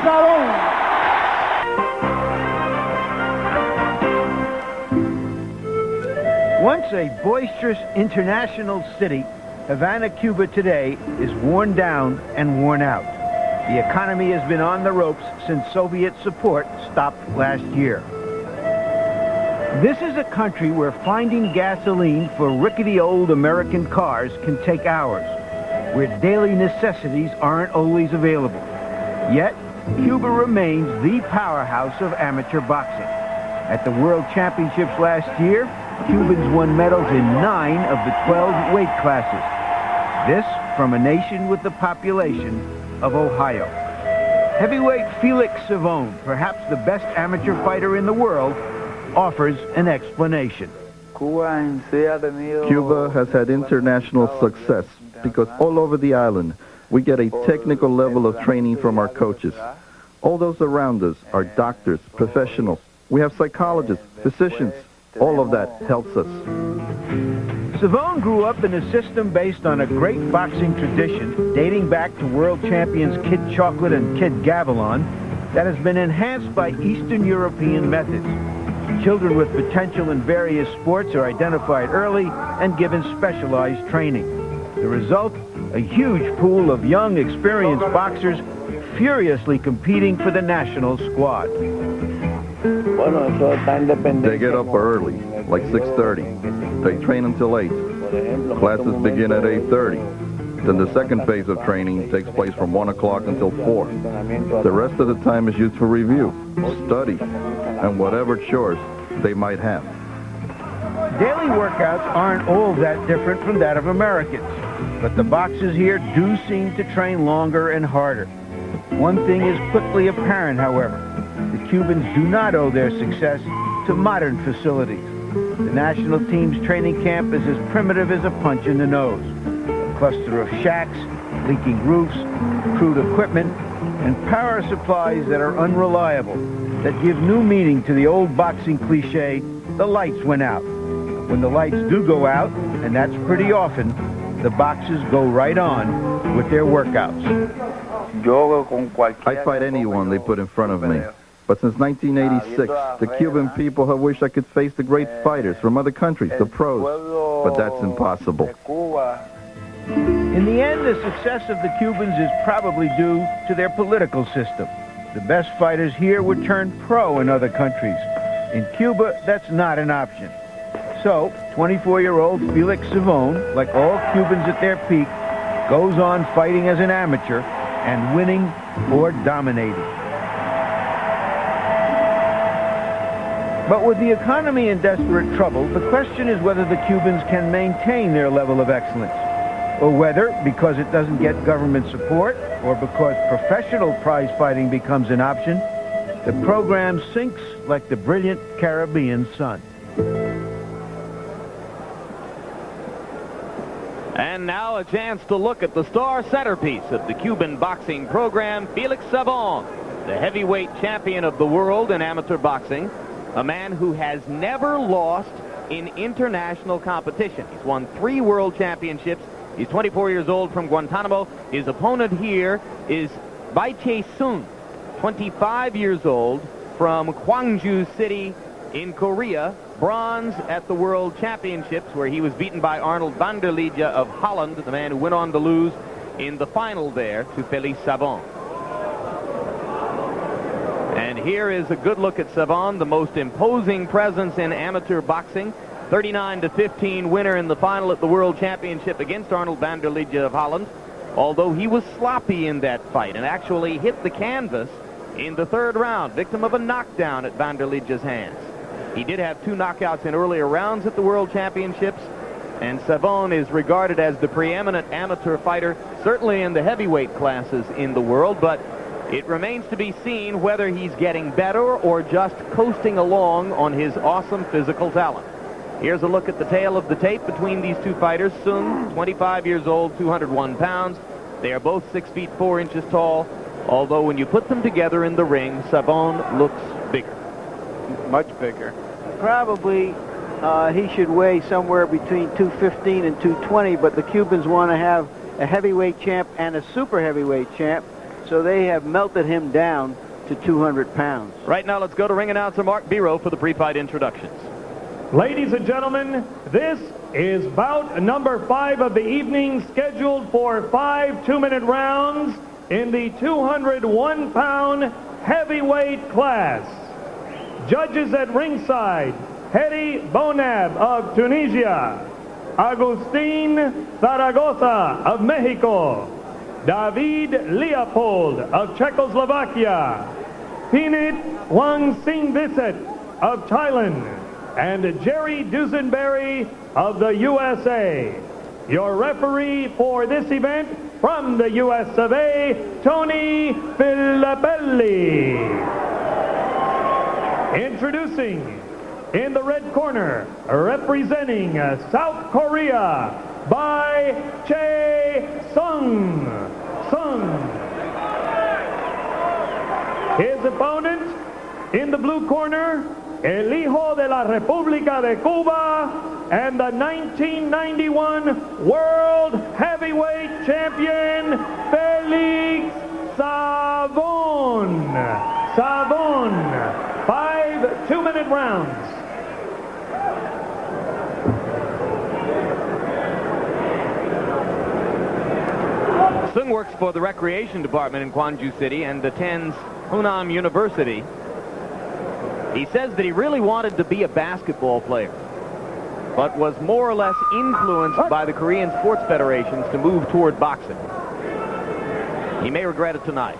Savon. Once a boisterous international city, Havana, Cuba today is worn down and worn out. The economy has been on the ropes since Soviet support stopped last year. This is a country where finding gasoline for rickety old American cars can take hours, where daily necessities aren't always available. Yet, Cuba remains the powerhouse of amateur boxing. At the World Championships last year, Cubans won medals in 9 of the 12 weight classes. This from a nation with the population of Ohio. Heavyweight Felix Savon, perhaps the best amateur fighter in the world, offers an explanation. Cuba has had international success because all over the island we get a technical level of training from our coaches. All those around us are doctors, professionals. We have psychologists, physicians. All of that helps us. Savon grew up in a system based on a great boxing tradition dating back to world champions Kid Chocolate and Kid Gavilan that has been enhanced by Eastern European methods. Children with potential in various sports are identified early and given specialized training. The result, a huge pool of young, experienced boxers furiously competing for the national squad. They get up early, like 6:30. They train until 8. Classes begin at 8:30. Then the second phase of training takes place from 1 o'clock until 4. The rest of the time is used for review, study, and whatever chores they might have. Daily workouts aren't all that different from that of Americans, but the boxers here do seem to train longer and harder. One thing is quickly apparent, however. The Cubans do not owe their success to modern facilities. The national team's training camp is as primitive as a punch in the nose. A cluster of shacks, leaking roofs, crude equipment, and power supplies that are unreliable, that give new meaning to the old boxing cliche, the lights went out. When the lights do go out, and that's pretty often, the boxers go right on with their workouts. I fight anyone they put in front of me. But since 1986, the Cuban people have wished I could face the great fighters from other countries, the pros. But that's impossible. In the end, the success of the Cubans is probably due to their political system. The best fighters here would turn pro in other countries. In Cuba, that's not an option. So, 24-year-old Felix Savon, like all Cubans at their peak, goes on fighting as an amateur and winning or dominating. But with the economy in desperate trouble, the question is whether the Cubans can maintain their level of excellence, or whether, because it doesn't get government support, or because professional prize fighting becomes an option, the program sinks like the brilliant Caribbean sun. And now a chance to look at the star centerpiece of the Cuban boxing program, Felix Savon, the heavyweight champion of the world in amateur boxing. A man who has never lost in international competition. He's won 3 world championships. He's 24 years old from Guantanamo. His opponent here is Bae-Chae, 25 years old from Gwangju City in Korea. Bronze at the World Championships, where he was beaten by Arnold van der Liege of Holland, the man who went on to lose in the final there to Felix Savon. And here is a good look at Savon, the most imposing presence in amateur boxing. 39-15 winner in the final at the World Championship against Arnold van der Liege of Holland. Although he was sloppy in that fight and actually hit the canvas in the 3rd round, victim of a knockdown at van der Liege's hands. He did have 2 knockouts in earlier rounds at the World Championships, and Savon is regarded as the preeminent amateur fighter, certainly in the heavyweight classes in the world, but it remains to be seen whether he's getting better or just coasting along on his awesome physical talent. Here's a look at the tail of the tape between these 2 fighters. Sung, 25 years old, 201 pounds. They are both 6 feet 4 inches tall, although when you put them together in the ring, Savon looks bigger. Much bigger. Probably he should weigh somewhere between 215 and 220, but the Cubans want to have a heavyweight champ and a super heavyweight champ. so they have melted him down to 200 pounds. Right now, let's go to ring announcer Mark Biro for the pre-fight introductions. Ladies and gentlemen, this is bout number 5 of the evening, scheduled for 5 two-minute rounds in the 201-pound heavyweight class. Judges at ringside, Hedi Bonab of Tunisia, Agustin Zaragoza of Mexico, David Leopold of Czechoslovakia, Pinit Wangsingbisset of Thailand, and Jerry Dusenberry of the USA. Your referee for this event from the US of A, Tony Filippelli. Introducing in the red corner, representing South Korea, Bae-Chae. His opponent in the blue corner, El Hijo de la República de Cuba, and the 1991 World Heavyweight Champion, Felix Savon. 5 two-minute rounds. Sung works for the recreation department in Gwangju City and attends Hunan University. He says that he really wanted to be a basketball player, but was more or less influenced by the Korean sports federations to move toward boxing. He may regret it tonight.